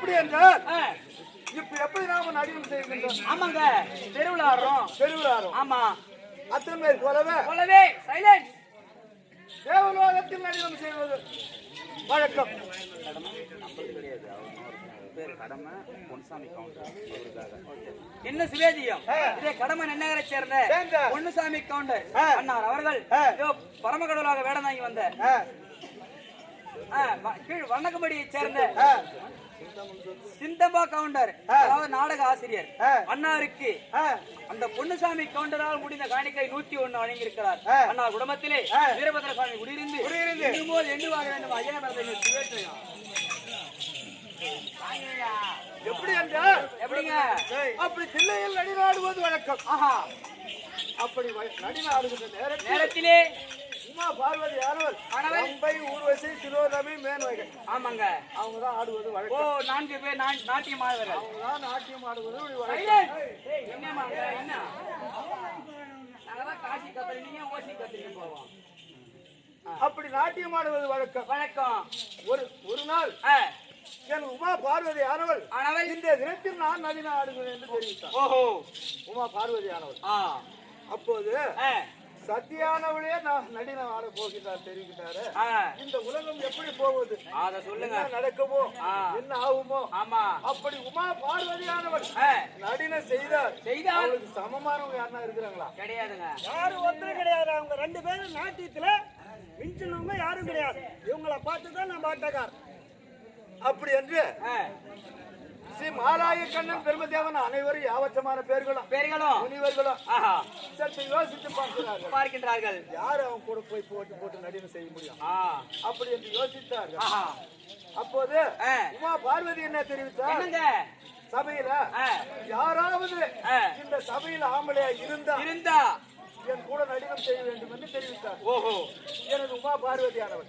எப்படி என்றால் இப்ப எப்படி நாம நடினம் செய்கின்றோம்? ஆமாங்க, தெருவில் ஆடுறோம். தெருவில் ஆடுறோம். ஆமா, அத்தனை பேர் போலவே போலவே சைலண்ட் தேவலோகத்தில் நடினம் செய்வது வழக்கம். என்ன சுவேதியம்? இதே கடமை நன்னகரை சேர்ந்த பொன்னுசாமி கவுண்டர் அண்ணார் அவர்கள் பரமகடலாக வேடம் வாங்கி வந்த கீழ் வண்ணக்கம்படியை சேர்ந்த சிந்தம்பா கவுண்டர், அதாவது நாடக ஆசிரியர் அண்ணாருக்கு அந்த பொன்னுசாமி கவுண்டரால் முடிந்த காணிக்கை 101 வழங்கியிருக்கிறார். அண்ணா குடும்பத்திலே வீரபத்ர சுவாமி குடியிருந்து எண்ணுவாக வேண்டும். ஐயா எப்படி என்றால் எப்படிங்க? அப்படி தில்லையில் நடினாடுவது வழக்கம். ஆஹா, அப்படி நடினாடுகின்ற நேரத்திலே உமா பார்வதி ஆனவர் அம்பை ஊர்வசி சிரோதமி மேன்வகை. ஆமாங்க, அவங்கதான் ஆடுவது ஓ வழக்கம். 4 பேர் நாட்டியம் ஆடுவார்கள். அவங்கதான் நாட்டியம் ஆடுவது என்னமா என்ன நாங்கதான் காசி கத்துறீங்க, ஓசி கத்துறீங்க போவோம். அப்படி நாட்டியம் ஆடுவது வழக்கம். ஒரு நாள் என் உமா பார்வதி ஆனவள் இந்த தினத்தில் நான் நடின ஆடுகிறேன் என்று தெரிவித்தார். ஓஹோ, உமா பார்வதி ஆனவள் அப்போது சத்தியானவளே நான் நடின ஆட போகிறார் தெரிவித்தாரு. இந்த உலகம் எப்படி போவது, அத சொல்லுங்க, நடக்குமோ என்ன ஆகுமோ? ஆமா, அப்படி உமா பார்வதியானவள் நடின செய்தார். அவளுக்கு சமமானவங்க யாருன்னா இருக்கிறாங்களா? கிடையாதுங்க, யாரும் ஒருத்தரும் கிடையாது. அவங்க 2 பேரும் நாட்டியத்துல மிஞ்சினவங்க யாரும் கிடையாது. இவங்களை பார்த்துதான் நான் பாட்டக்கார். அப்படி என்று ஸ்ரீ மாலாய கண்ணன் பெருமதேவன் அனைவரும் யாவற்றமான பேர்களும் முனிவர்களும் சற்று யோசித்து பார்க்கின்றார்கள். யாரு அவங்க கூட போய் போட்டு நடினம் செய்ய முடியும் அப்படி என்று யோசித்தார்கள். அப்போது உமா பார்வதி என்ன தெரிவித்தார்? சபையில யாராவது இந்த சபையில் ஆம்பளையா இருந்தா என் கூட நடினம் செய்ய வேண்டும் என்று தெரிவித்தார். ஓஹோ, எனது உமா பார்வதியானவர்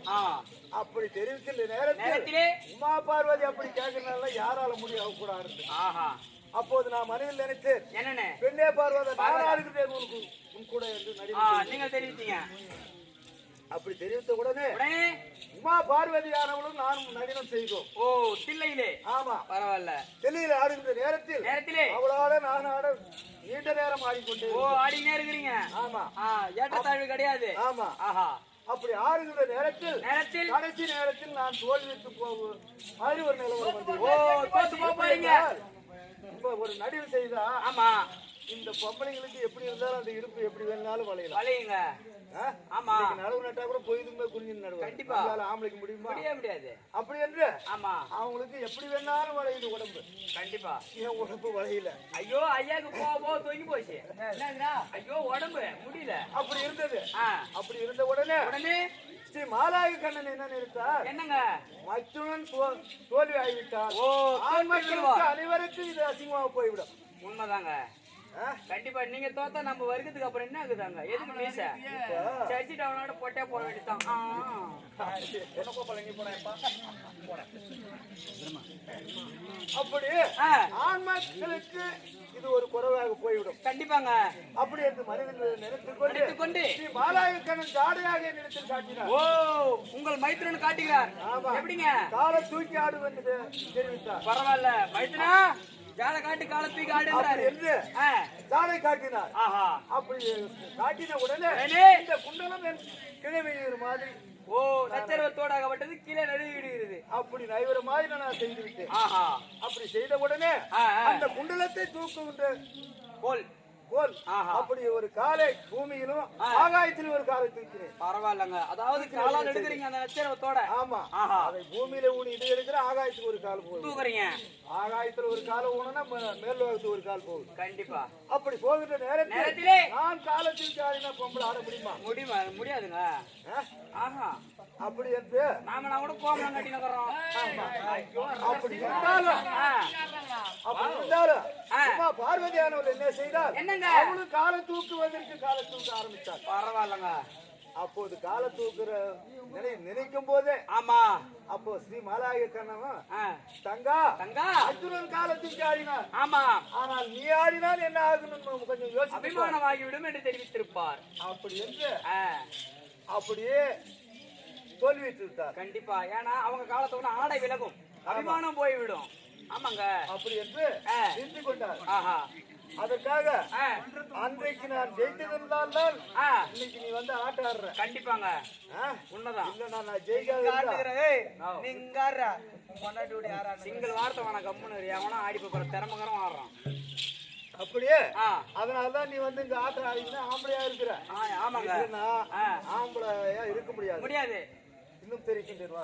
அப்படி தெரிவிக்கின்ற நேரத்தில் உமா பார்வதி அப்படி கேட்கறதுனால யாரால முடியும் அவங்க கூட ஆடுது. அப்போது நான் மனதில் நினைத்தேன், என்னன்னு பெண்ணே பார்வதி நான் ஆடுகிறேன் உன் கூட என்று நடினம் நீங்க தெரிவித்தீங்க. அப்படி தெரிவித்த உடனே உமா பார்வதியானவளும் நானும் நடினம் செய்தோம். ஓ, தில்லையிலே? ஆமா, பரவாயில்ல. தில்லையில ஆடுகின்ற நேரத்திலே அவளோட நான் ஆட நீண்ட நேரம் ஆடிக்கொண்டே. ஓ, ஆடினே இருக்கிறீங்க? ஆமா, ஏற்றத்தாழ்வு கிடையாது. ஆமா. அப்படி ஆடுகின்ற நேரத்தில் கடைசி நேரத்தில் நான் தோல்வித்து போகும் மாதிரி ஒரு நிலவரம் வந்து. ஓ, தோத்து போறீங்க. ஒரு நடிவு செய்தா ஆமா, இந்த பொம்பளைங்களுக்கு எப்படி இருந்தாலும் அந்த இடுப்பு எப்படி வேணாலும் வளையுங்க. ஆமா, நடவு நட்டா கூட பொய்துமே குறிஞ்சு நடுவாங்க. கண்டிப்பா ஆம்பளைக்கு முடியாது. அப்படி என்று ஆமா, அவங்களுக்கு எப்படி வேணாலும் வளையுது உடம்பு. கண்டிப்பா என் உடம்பு வளையல. ஐயோ, ஐயாக்கு போக தொங்கி போச்சு. ஐயோ, உடம்பு முடியல. அப்படி இருந்தது. அப்படி இருந்த உடனே ஸ்ரீ மாலாய கண்ணன் என்ன நினைத்தார்? என்னங்க? மச்சுடன் தோல்வி ஆகிவிட்டார். ஓ, அனைவருக்கும் இது அசிங்கமாக போய்விடும். உண்மைதாங்க, கண்டிப்பா. நீங்க தோத்தா நம்ம வருகிறதுக்கு அப்புறம் என்ன ஆகுதாங்க? எதுக்கு மீச சர்ச்சி டவுனோட போட்டே போட வேண்டியதான். அப்படி ஆன்மாக்களுக்கு இது ஒரு குறைவாக போய்விடும். கண்டிப்பாங்க. அப்படி என்று மனிதர்கள் நினைத்துக் கொண்டு மாலாய கண்ணன் ஜாடையாக நினைத்து காட்டினார். ஓ, உங்கள் மைத்திரன் காட்டுகிறார். எப்படிங்க? காலை தூக்கி ஆடுவது தெரிவித்தார். பரவாயில்ல, மைத்திரா ஜாடை காட்டி காலை தூக்கி ஆடுகிறார் என்று ஜாடை காட்டினார். அப்படி காட்டின உடனே இந்த குண்டலம் கிழமையிற மாதிரி ஓ, நச்சரவத்தோடாகப்பட்டது கீழே நடுவிடுகிறது. அப்படி நைவர மாதிரி நான் செய்து விட்டேன். அப்படி செய்த உடனே அந்த குண்டலத்தை தூக்குகின்ற போல் அப்படி ஒரு காலை பூமியிலும் ஆகாயத்திலும் ஒரு காலை தூக்கிறேன். பரவாயில்லங்க, அதாவது காலால் எடுக்கிறீங்க அந்த நச்சரவத்தோட. ஆமா, அதை பூமியில ஊனி இது எடுக்கிற ஆகாயத்துக்கு ஒரு கால் போகுது. தூக்குறீங்க. ஆகாயத்துல ஒரு கால ஊனா மேல்லோகத்துக்கு ஒரு கால் போகுது. கண்டிப்பா. அப்படி போகின்ற நேரத்திலே நான் காலத்தில் ஆடினா பொம்பளை ஆட முடியாதுங்க. அப்படி என்று நாம கூட கோமலம் கட்டி நகரோம். அப்படி இருந்தாலும் பார்வதியானவர் என்ன செய்தார்? அவளும் காலை தூக்குவதற்கு காலை தூக்க ஆரம்பித்தார். பரவாயில்லங்க. அப்போது காலை தூக்குற நினைக்கும் போதே அப்போ ஸ்ரீ மாலாய கண்ணவன் தங்கா அர்ஜுனன் காலத்துக்கு ஆடினார். ஆமா, ஆனால் நீ ஆடினால் என்ன ஆகணும் கொஞ்சம் யோசி. அபிமானமாகிவிடும் என்று தெரிவித்திருப்பார். அப்படி என்று அப்படியே தோல்விட்டார். கண்டிப்பா. ஏன்னா அவங்க காலத்தோட ஆடை விலகும், அபிமானம் போய்விடும். ஆமாங்க. அப்படி என்று நிறுத்திக் கொண்டார். ஆஹா. அதற்காக அன்றைக்கு நான் ஜெயித்ததிருந்தால் தான் இன்னைக்கு நீ வந்து ஆட்ட ஆடுற. கண்டிப்பாங்க. உண்மைதான். இல்ல நான் ஜெயிக்காத சிங்கிள் வார்த்தை வேணா கம்முன்னு எவனா ஆடி போற திறமகரம் ஆடுறான். அப்படியே அதனாலதான் நீ வந்து இங்க ஆட்ட ஆடினா ஆம்பளையா இருக்கிற. ஆமாங்க. ஆம்பளையா இருக்க முடியாது. முடியாது. இன்னும் தெரிவிக்கின்றேன்.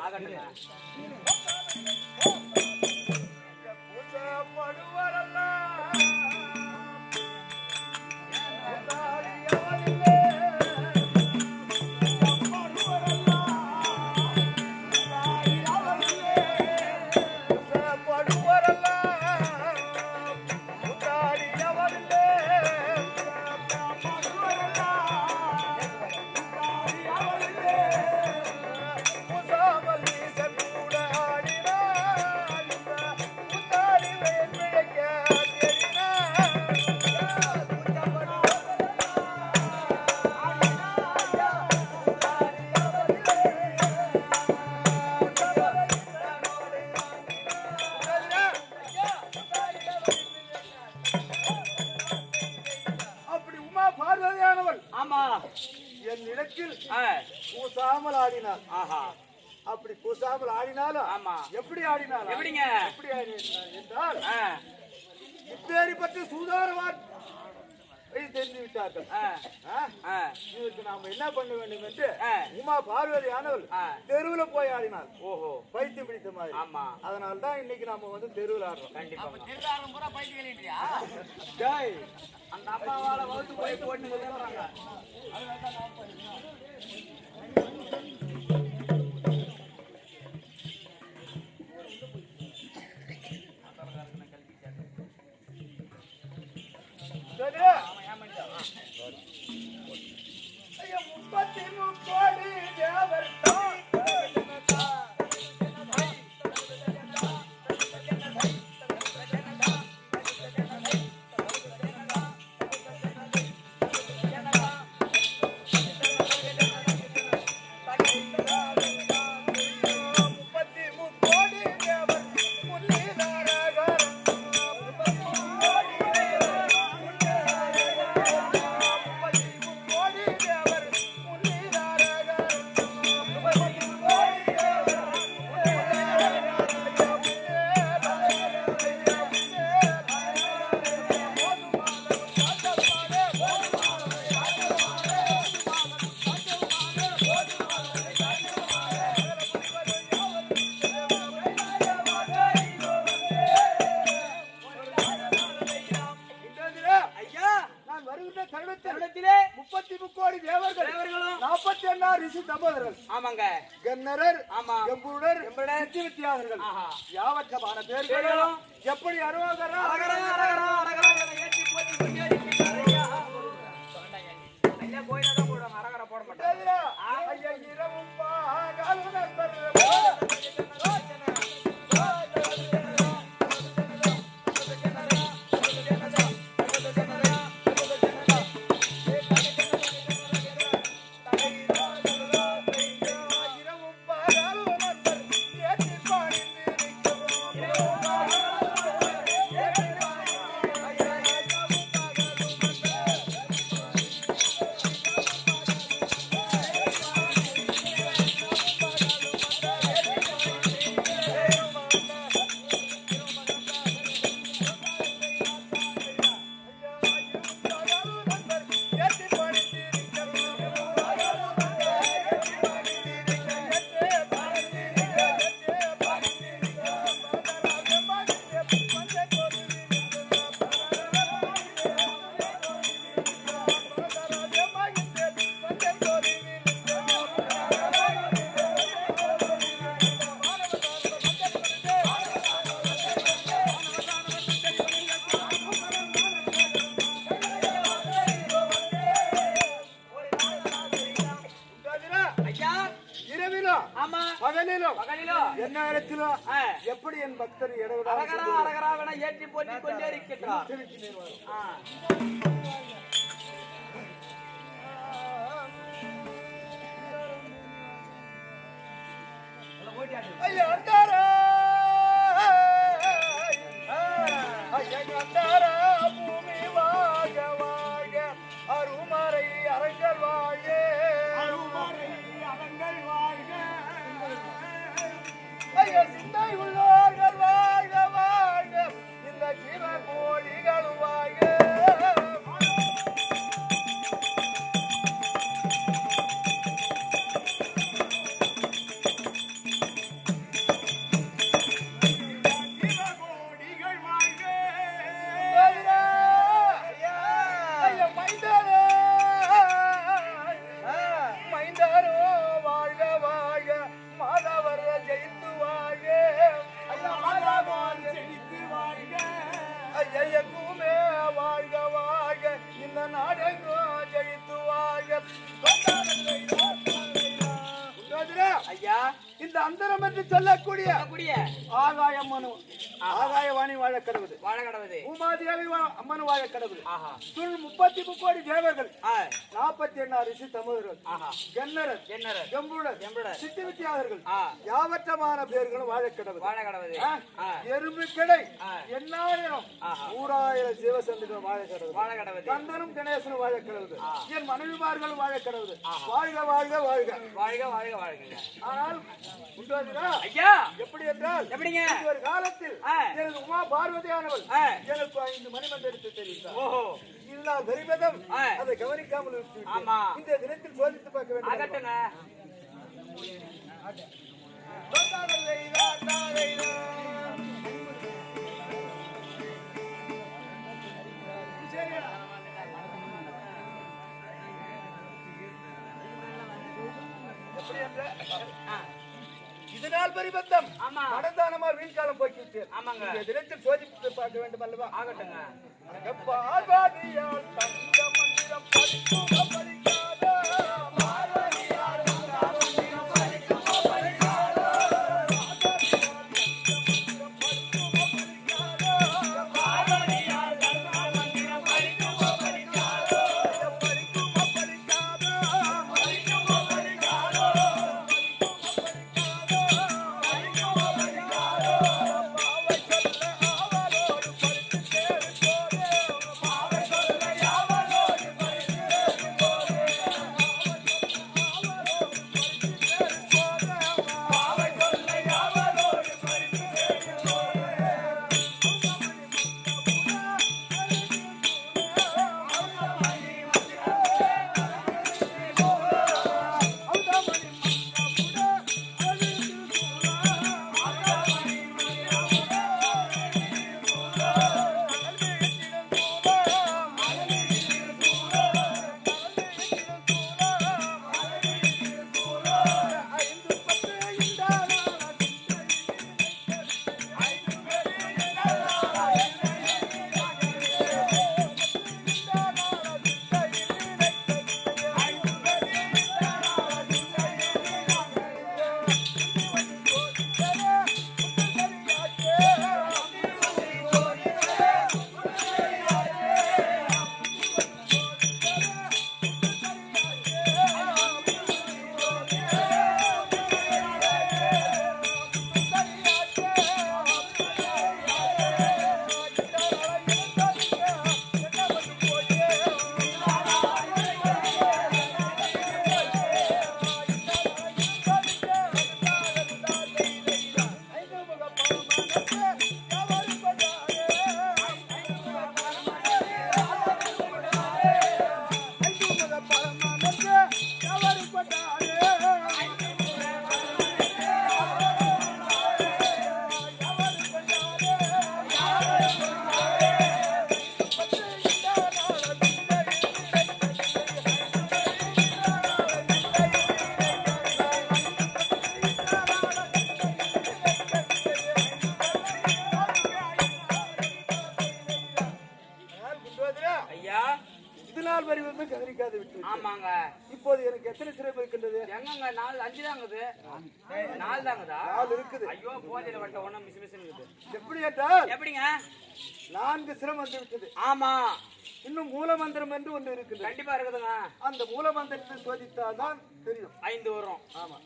கூசாமல் ஆடினார். அப்படி கூசாமல் ஆடினாலும் எப்படி ஆடினாலும் எப்படிங்க எப்படி என்றால் இப்பேரி பற்றி சூதாரவான் தெரிந்து விட்டார்கள். இதற்கு நாம என்ன பண்ண வேண்டும் என்று உமா பார்வதியானவள் தெருவுல போய் ஆடினார். ஓஹோ, பைத்தியம் பிடித்த மாதிரி. அதனால்தான் இன்னைக்கு நாம வந்து தெருவில் ஆடுறோம். கண்டிப்பா அந்த அம்மாவால வகுத்து போய் போட்டு யாவற்றமான பேர்களும் எப்படி அருவாகரா போட மாட்டேன். எப்படி என் பக்தர் ஏற்றி போட்டி கொண்டே இருக்கிறார். ஐயா அந்தரம் என்று சொல்லக்கூடிய ஆகாயம்மனு ஆகாயவாணி வாழ கடவுது பூமாதேவி அம்மன் வாழ கடவுது 33 கோடி தேவர்கள் 48 ரிஷி தமிழர்கள் கென்னரர் ஜம்புடர் சித்தி வித்தியாதர்கள் யாவற்றமான பேர்களும் வாழ கடவுது எறும்பு கிடை எண்ணாயிரம் 100,000 சிவசந்திரம் வாழ கடவுது கந்தனும் கணேசனும் வாழ கடவுது என் மனைவிமார்களும் வாழ கடவுது வாழ்க வாழ்க வாழ்க வாழ்க வாழ்க வாழ்க. ஆனால் ஐயா எப்படி என்றால் எப்படிங்க ஒரு காலத்தில் எனது உமா பார்வதியானவள் எனக்கு 5 மணிமண்டலத்தை தெரிவித்தார். ஓஹோ இதுதான் பெரிபதம் அதை கவனிக்காமல் இந்த தினத்தில் சோதித்து பார்க்க வேண்டும். ஆகட்டுங்க. இதனால் பரிபத்தம் நடந்தானமா வீண்காலம் போக்கிட்டு இந்த தினத்தில் சோதித்து பார்க்க வேண்டும் அல்லவா? ஆகட்டுங்க. இப்போது எனக்கு எத்தனை சிறப்பு இருக்கின்றது? எங்கங்க 4 5 தாங்குது. 4 தாங்குதா? 4 இருக்குது. ஐயோ போதில வட்ட ஒண்ணு மிஸ் இருக்குது. எப்படி என்றால் எப்படிங்க 4 சிரம் வந்து விட்டது. ஆமா இன்னும் மூல மந்திரம் என்று ஒன்று இருக்குது. கண்டிப்பா இருக்குதுங்க. அந்த மூல மந்திரத்தை சோதித்தால் தான் தெரியும். 5 வரும். ஆமா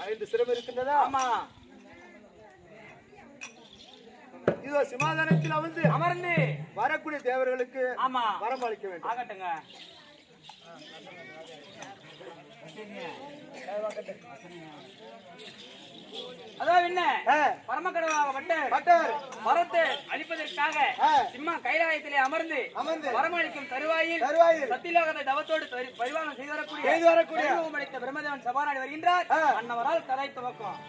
5 சிரம் இருக்கின்றதா? ஆமா. இதோ சிம்மாசனத்தில் அமர்ந்து வரக்கூடிய தேவர்களுக்கு ஆமா வரம் அளிக்க வேண்டும். ஆகட்டுங்க. அதாவது என்ன பரமக்கடவாகப்பட்ட வரத்தை அளிப்பதற்காக சிம்மா கைலாயத்திலே அமர்ந்து வரமளிக்கும் தருவாயில் சத்தியலோகத்தை தவத்தோடு பரிவாரம் செய்து வரக்கூடிய அளித்த பிரம்மதேவன் சபாநாடி வருகின்றார். அன்னவரால் கதை துவக்கம்.